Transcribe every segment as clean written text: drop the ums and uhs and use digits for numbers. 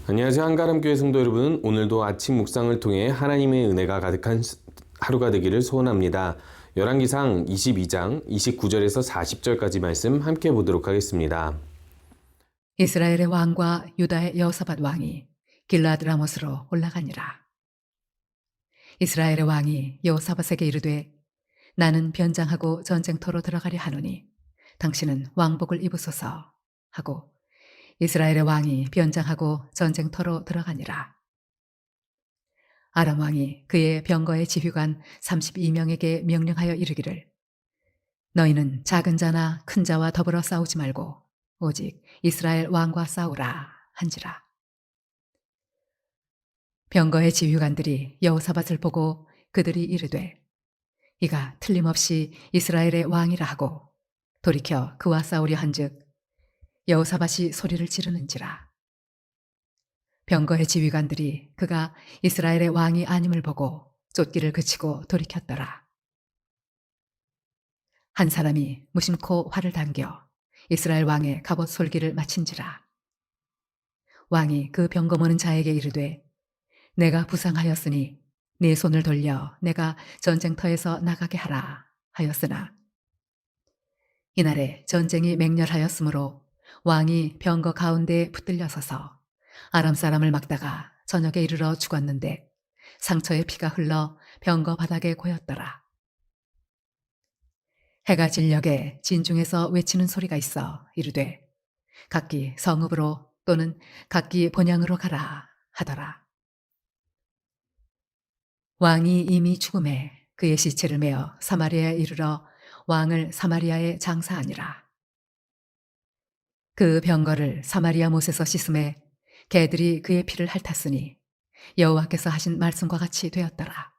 안녕하세요. 한가람교회 성도 여러분. 오늘도 아침 묵상을 통해 하나님의 은혜가 가득한 하루가 되기를 소원합니다. 열왕기상 22장 29절에서 40절까지 말씀 함께 보도록 하겠습니다. 이스라엘의 왕과 유다의 여호사밧 왕이 길르앗 라못으로 올라가니라. 이스라엘의 왕이 여호사밧에게 이르되 나는 변장하고 전쟁터로 들어가려 하노니 당신은 왕복을 입으소서 하고 이스라엘의 왕이 변장하고 전쟁터로 들어가니라. 아람 왕이 그의 병거의 지휘관 32명에게 명령하여 이르기를 너희는 작은 자나 큰 자와 더불어 싸우지 말고 오직 이스라엘 왕과 싸우라 한지라. 병거의 지휘관들이 여호사밧을 보고 그들이 이르되 이가 틀림없이 이스라엘의 왕이라 하고 돌이켜 그와 싸우려 한즉 여호사밧이 소리를 지르는지라. 병거의 지휘관들이 그가 이스라엘의 왕이 아님을 보고 쫓기를 그치고 돌이켰더라. 한 사람이 무심코 활을 당겨 이스라엘 왕의 갑옷 솔기를 마친지라. 왕이 그 병거 모는 자에게 이르되 내가 부상하였으니 네 손을 돌려 내가 전쟁터에서 나가게 하라 하였으나 이날에 전쟁이 맹렬하였으므로 왕이 병거 가운데에 붙들려 서서 아람 사람을 막다가 저녁에 이르러 죽었는데 상처에 피가 흘러 병거 바닥에 고였더라. 해가 진녘에 진중에서 외치는 소리가 있어 이르되 각기 성읍으로 또는 각기 본향으로 가라 하더라. 왕이 이미 죽음에 그의 시체를 메어 사마리아에 이르러 왕을 사마리아에 장사하니라. 그 병거를 사마리아 못에서 씻음에 개들이 그의 피를 핥았으니 여호와께서 하신 말씀과 같이 되었더라.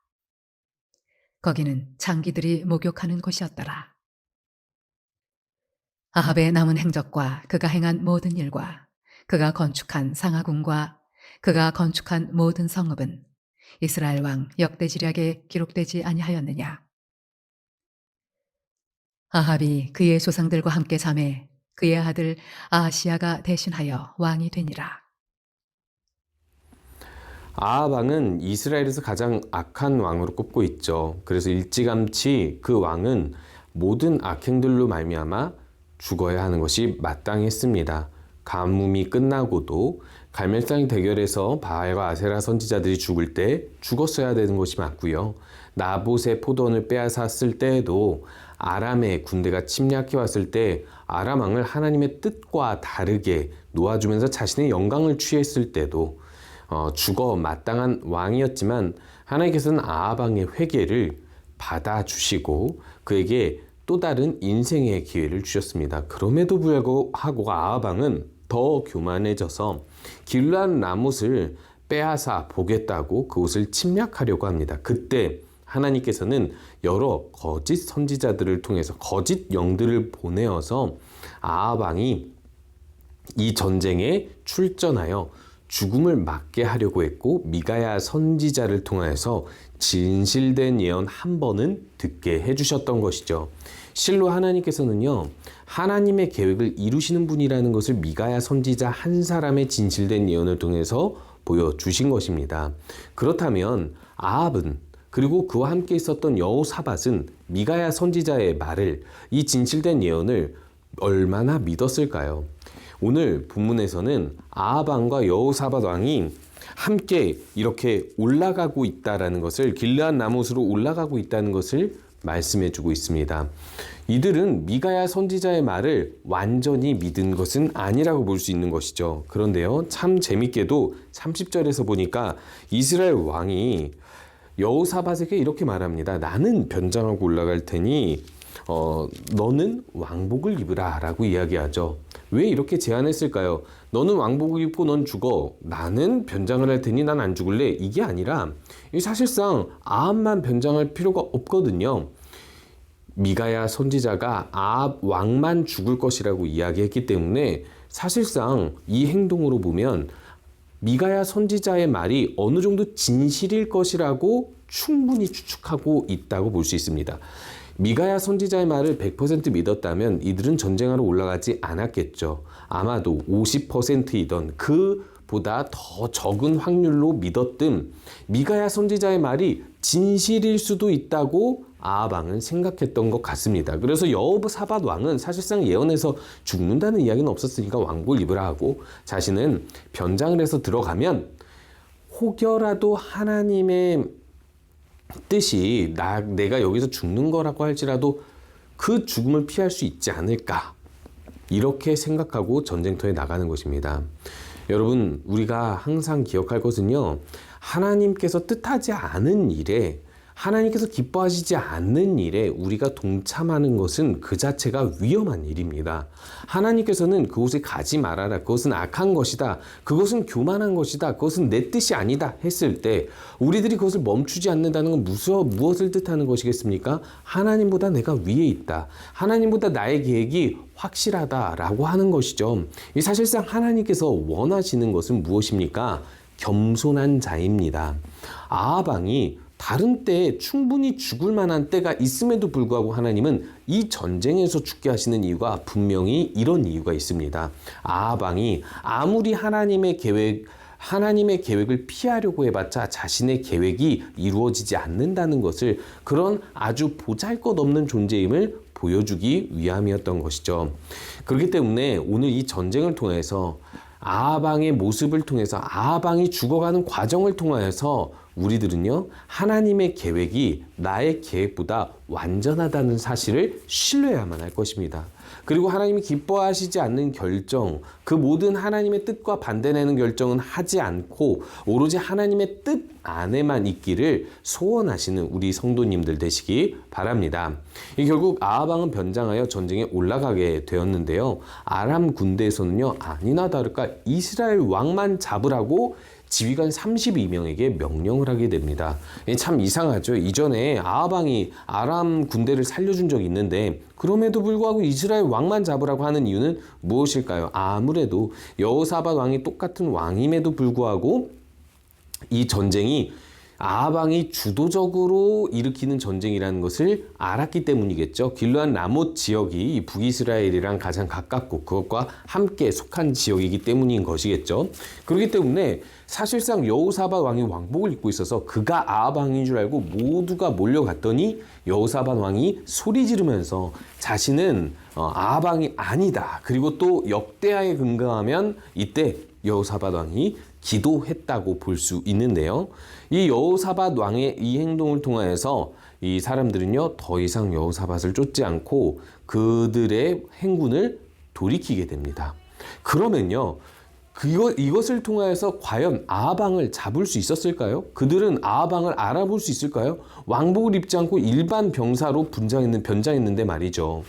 거기는 창기들이 목욕하는 곳이었더라. 아합의 남은 행적과 그가 행한 모든 일과 그가 건축한 상하궁과 그가 건축한 모든 성읍은 이스라엘 왕 역대지략에 기록되지 아니하였느냐. 아합이 그의 조상들과 함께 잠에 그의 아들 아하시야가 대신하여 왕이 되니라. 아합 왕은 이스라엘에서 가장 악한 왕으로 꼽고 있죠. 그래서 일찌감치 그 왕은 모든 악행들로 말미암아 죽어야 하는 것이 마땅했습니다. 가뭄이 끝나고도 갈멜산 대결에서 바알과 아세라 선지자들이 죽을 때 죽었어야 되는 것이 맞고요. 나봇의 포도원을 빼앗았을 때에도 아람의 군대가 침략해 왔을 때 아람 왕을 하나님의 뜻과 다르게 놓아주면서 자신의 영광을 취했을 때도 죽어 마땅한 왕이었지만 하나님께서는 아합 왕의 회개를 받아주시고 그에게 또 다른 인생의 기회를 주셨습니다. 그럼에도 불구하고 아합 왕은 더 교만해져서 길르앗 라못을 빼앗아 보겠다고 그곳을 침략하려고 합니다. 그때 하나님께서는 여러 거짓 선지자들을 통해서 거짓 영들을 보내어서 아합 왕이 이 전쟁에 출전하여 죽음을 맞게 하려고 했고 미가야 선지자를 통하여서 진실된 예언 한 번은 듣게 해주셨던 것이죠. 실로 하나님께서는요, 하나님의 계획을 이루시는 분이라는 것을 미가야 선지자 한 사람의 진실된 예언을 통해서 보여주신 것입니다. 그렇다면 아합은 그리고 그와 함께 있었던 여호사밧은 미가야 선지자의 말을, 이 진실된 예언을 얼마나 믿었을까요? 오늘 본문에서는 아합 왕과 여호사밧 왕이 함께 이렇게 올라가고 있다라는 것을, 길르앗 라못으로 올라가고 있다는 것을 말씀해 주고 있습니다. 이들은 미가야 선지자의 말을 완전히 믿은 것은 아니라고 볼 수 있는 것이죠. 그런데요, 참 재밌게도 30절에서 보니까 이스라엘 왕이 여호사밧에게 이렇게 말합니다. 나는 변장하고 올라갈 테니 너는 왕복을 입으라 라고 이야기하죠. 왜 이렇게 제안했을까요? 너는 왕복을 입고 넌 죽어. 나는 변장을 할 테니 난 안 죽을래. 이게 아니라 사실상 아합만 변장할 필요가 없거든요. 미가야 선지자가 아합 왕만 죽을 것이라고 이야기했기 때문에 사실상 이 행동으로 보면 미가야 선지자의 말이 어느 정도 진실일 것이라고 충분히 추측하고 있다고 볼 수 있습니다. 미가야 선지자의 말을 100% 믿었다면 이들은 전쟁하러 올라가지 않았겠죠. 아마도 50%이던 그 보다 더 적은 확률로 믿었던 미가야 선지자의 말이 진실일 수도 있다고 아합 왕은 생각했던 것 같습니다. 그래서 여호사밧 왕은 사실상 예언에서 죽는다는 이야기는 없었으니까 왕복을 입으라 하고 자신은 변장을 해서 들어가면 혹여라도 하나님의 뜻이 내가 여기서 죽는 거라고 할지라도 그 죽음을 피할 수 있지 않을까, 이렇게 생각하고 전쟁터에 나가는 것입니다. 여러분, 우리가 항상 기억할 것은요, 하나님께서 뜻하지 않은 일에, 하나님께서 기뻐하시지 않는 일에 우리가 동참하는 것은 그 자체가 위험한 일입니다. 하나님께서는 그곳에 가지 말아라, 그것은 악한 것이다, 그것은 교만한 것이다, 그것은 내 뜻이 아니다 했을 때 우리들이 그것을 멈추지 않는다는 건 무엇을 뜻하는 것이겠습니까? 하나님보다 내가 위에 있다, 하나님보다 나의 계획이 확실하다라고 하는 것이죠. 사실상 하나님께서 원하시는 것은 무엇입니까? 겸손한 자입니다. 아합 왕이 다른 때에 충분히 죽을 만한 때가 있음에도 불구하고 하나님은 이 전쟁에서 죽게 하시는 이유가 분명히 이런 이유가 있습니다. 아합 왕이 아무리 하나님의 계획을 피하려고 해봤자 자신의 계획이 이루어지지 않는다는 것을, 그런 아주 보잘것없는 존재임을 보여주기 위함이었던 것이죠. 그렇기 때문에 오늘 이 전쟁을 통해서, 아합 왕의 모습을 통해서, 아합 왕이 죽어가는 과정을 통하여서 우리들은요, 하나님의 계획이 나의 계획보다 완전하다는 사실을 신뢰해야만 할 것입니다. 그리고 하나님이 기뻐하시지 않는 결정, 그 모든 하나님의 뜻과 반대되는 결정은 하지 않고 오로지 하나님의 뜻 안에만 있기를 소원하시는 우리 성도님들 되시기 바랍니다. 결국 아합 왕은 변장하여 전쟁에 올라가게 되었는데요, 아람 군대에서는요, 아니나 다를까 이스라엘 왕만 잡으라고 지휘관 32명에게 명령을 하게 됩니다. 참 이상하죠. 이전에 아합 왕이 아람 군대를 살려준 적이 있는데 그럼에도 불구하고 이스라엘 왕만 잡으라고 하는 이유는 무엇일까요? 아무래도 여호사밧 왕이 똑같은 왕임에도 불구하고 이 전쟁이 아합 왕이 주도적으로 일으키는 전쟁이라는 것을 알았기 때문이겠죠. 길르앗 라못 지역이 북이스라엘이랑 가장 가깝고 그것과 함께 속한 지역이기 때문인 것이겠죠. 그렇기 때문에 사실상 여호사밧 왕이 왕복을 입고 있어서 그가 아합 왕인 줄 알고 모두가 몰려갔더니 여호사밧 왕이 소리 지르면서 자신은 아합 왕이 아니다, 그리고 또 역대하에 근거하면 이때 여호사밧 왕이 기도했다고 볼 수 있는데요. 이 여호사밧 왕의 이 행동을 통하여서 이 사람들은요, 더 이상 여호사밧을 쫓지 않고 그들의 행군을 돌이키게 됩니다. 그러면요, 이것을 통하여서 과연 아합 왕을 잡을 수 있었을까요? 그들은 아합 왕을 알아볼 수 있을까요? 왕복을 입지 않고 일반 병사로 변장했는데 말이죠.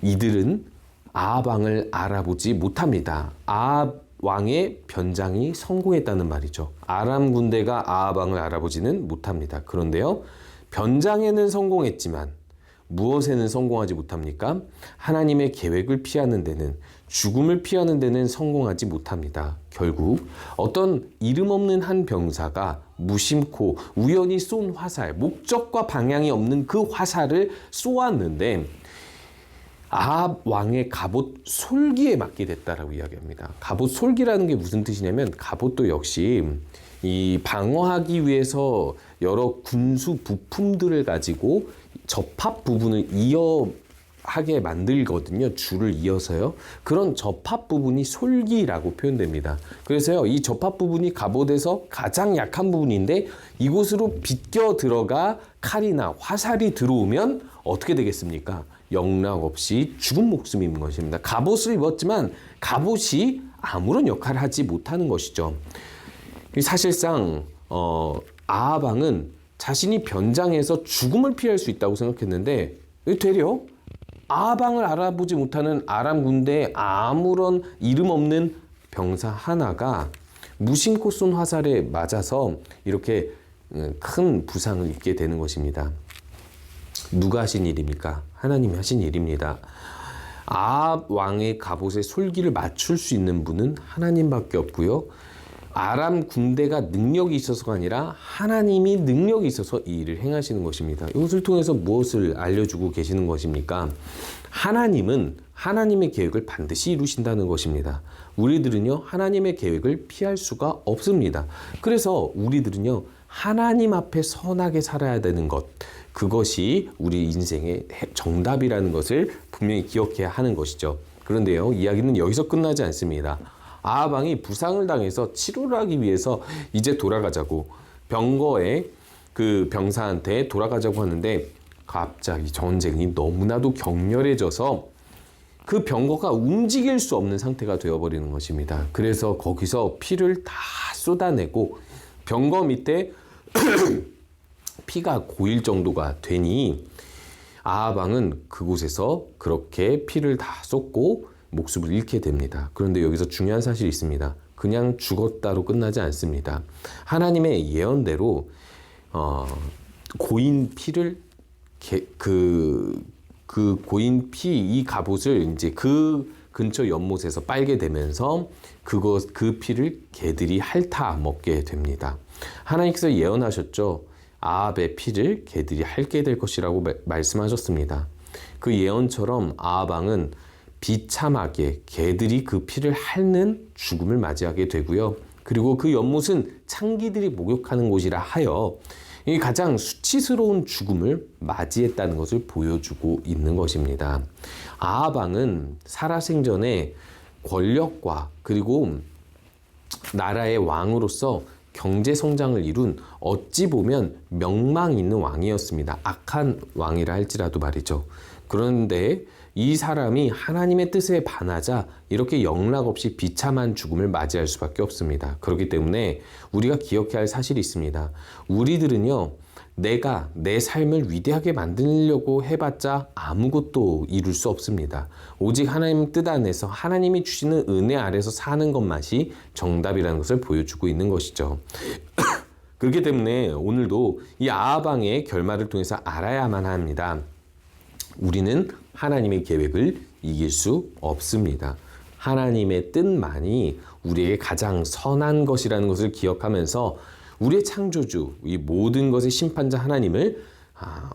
이들은 아합 왕을 알아보지 못합니다. 아합 왕의 변장이 성공했다는 말이죠. 아람 군대가 아합 왕을 알아보지는 못합니다. 그런데요, 변장에는 성공했지만 무엇에는 성공하지 못합니까? 하나님의 계획을 피하는 데는, 죽음을 피하는 데는 성공하지 못합니다. 결국 어떤 이름 없는 한 병사가 무심코 우연히 쏜 화살, 목적과 방향이 없는 그 화살을 쏘았는데 아합 왕의 갑옷 솔기에 맞게 됐다라고 이야기합니다. 갑옷 솔기라는 게 무슨 뜻이냐면, 갑옷도 역시 이 방어하기 위해서 여러 군수 부품들을 가지고 접합 부분을 하게 만들거든요. 줄을 이어서요. 그런 접합 부분이 솔기라고 표현됩니다. 그래서요, 이 접합 부분이 갑옷에서 가장 약한 부분인데 이곳으로 비껴 들어가 칼이나 화살이 들어오면 어떻게 되겠습니까? 영락 없이 죽은 목숨인 것입니다. 갑옷을 입었지만 갑옷이 아무런 역할을 하지 못하는 것이죠. 사실상 아합 왕은 자신이 변장해서 죽음을 피할 수 있다고 생각했는데 되려 아합 왕을 알아보지 못하는 아람 군대에 아무런 이름 없는 병사 하나가 무심코 쏜 화살에 맞아서 이렇게 큰 부상을 입게 되는 것입니다. 누가 하신 일입니까? 하나님이 하신 일입니다. 아합 왕의 갑옷의 솔기를 맞출 수 있는 분은 하나님밖에 없고요. 아람 군대가 능력이 있어서가 아니라 하나님이 능력이 있어서 이 일을 행하시는 것입니다. 이것을 통해서 무엇을 알려주고 계시는 것입니까? 하나님은 하나님의 계획을 반드시 이루신다는 것입니다. 우리들은요, 하나님의 계획을 피할 수가 없습니다. 그래서 우리들은요, 하나님 앞에 선하게 살아야 되는 것, 그것이 우리 인생의 정답이라는 것을 분명히 기억해야 하는 것이죠. 그런데요, 이야기는 여기서 끝나지 않습니다. 아합 왕이 부상을 당해서 치료를 하기 위해서 이제 돌아가자고 병거의 그 병사한테 돌아가자고 하는데 갑자기 전쟁이 너무나도 격렬해져서 그 병거가 움직일 수 없는 상태가 되어버리는 것입니다. 그래서 거기서 피를 다 쏟아내고 병거 밑에 피가 고일 정도가 되니 아합 왕은 그곳에서 그렇게 피를 다 쏟고 목숨을 잃게 됩니다. 그런데 여기서 중요한 사실이 있습니다. 그냥 죽었다로 끝나지 않습니다. 하나님의 예언대로 고인 피를 그 고인 피 이 갑옷을 이제 그 근처 연못에서 빨게 되면서 그 피를 개들이 핥아 먹게 됩니다. 하나님께서 예언하셨죠. 아합의 피를 개들이 핥게 될 것이라고 말씀하셨습니다. 그 예언처럼 아합 왕은 비참하게 개들이 그 피를 핥는 죽음을 맞이하게 되고요. 그리고 그 연못은 창기들이 목욕하는 곳이라 하여 이 가장 수치스러운 죽음을 맞이했다는 것을 보여주고 있는 것입니다. 아합 왕은 살아생전에 권력과 그리고 나라의 왕으로서 경제 성장을 이룬 어찌 보면 명망 있는 왕이었습니다. 악한 왕이라 할지라도 말이죠. 그런데 이 사람이 하나님의 뜻에 반하자 이렇게 영락없이 비참한 죽음을 맞이할 수밖에 없습니다. 그렇기 때문에 우리가 기억해야 할 사실이 있습니다. 우리들은요, 내가 내 삶을 위대하게 만들려고 해봤자 아무것도 이룰 수 없습니다. 오직 하나님 뜻 안에서 하나님이 주시는 은혜 아래서 사는 것만이 정답이라는 것을 보여주고 있는 것이죠. 그렇기 때문에 오늘도 이 아합 왕의 결말을 통해서 알아야만 합니다. 우리는 하나님의 계획을 이길 수 없습니다. 하나님의 뜻만이 우리에게 가장 선한 것이라는 것을 기억하면서 우리의 창조주, 이 모든 것의 심판자 하나님을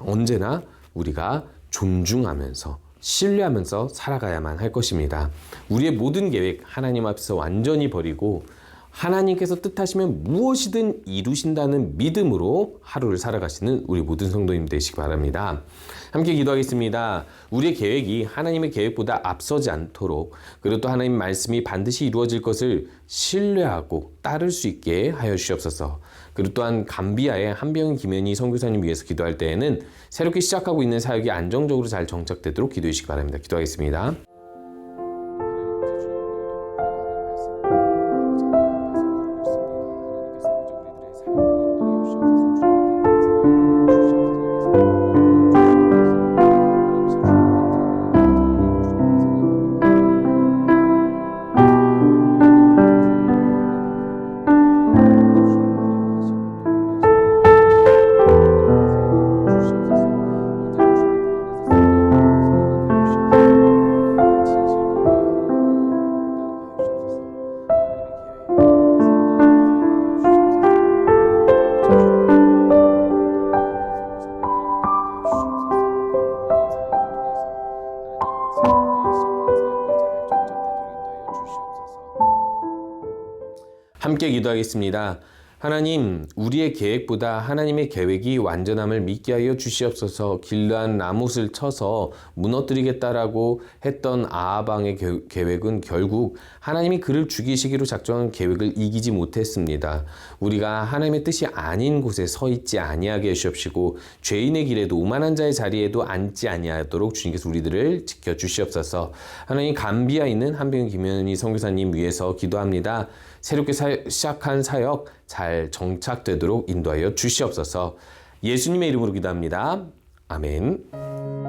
언제나 우리가 존중하면서 신뢰하면서 살아가야만 할 것입니다. 우리의 모든 계획 하나님 앞에서 완전히 버리고 하나님께서 뜻하시면 무엇이든 이루신다는 믿음으로 하루를 살아가시는 우리 모든 성도님 되시기 바랍니다. 함께 기도하겠습니다. 우리의 계획이 하나님의 계획보다 앞서지 않도록, 그리고 또 하나님 말씀이 반드시 이루어질 것을 신뢰하고 따를 수 있게 하여 주시옵소서. 그리고 또한 감비아의 한병희 김현희 선교사님 위해서 기도할 때에는 새롭게 시작하고 있는 사역이 안정적으로 잘 정착되도록 기도해 주시기 바랍니다. 기도하겠습니다. 함께 기도하겠습니다. 하나님, 우리의 계획보다 하나님의 계획이 완전함을 믿게 하여 주시옵소서. 길르한 라못을 쳐서 무너뜨리겠다라고 했던 아합 왕의 계획은 결국 하나님이 그를 죽이시기로 작정한 계획을 이기지 못했습니다. 우리가 하나님의 뜻이 아닌 곳에 서 있지 아니하게 하시옵시고 죄인의 길에도 오만한 자의 자리에도 앉지 아니하도록 주님께서 우리들을 지켜주시옵소서. 하나님, 감비아에 있는 한병희 김현희 선교사님 위해서 기도합니다. 새롭게 시작한 사역 잘 정착되도록 인도하여 주시옵소서. 예수님의 이름으로 기도합니다. 아멘.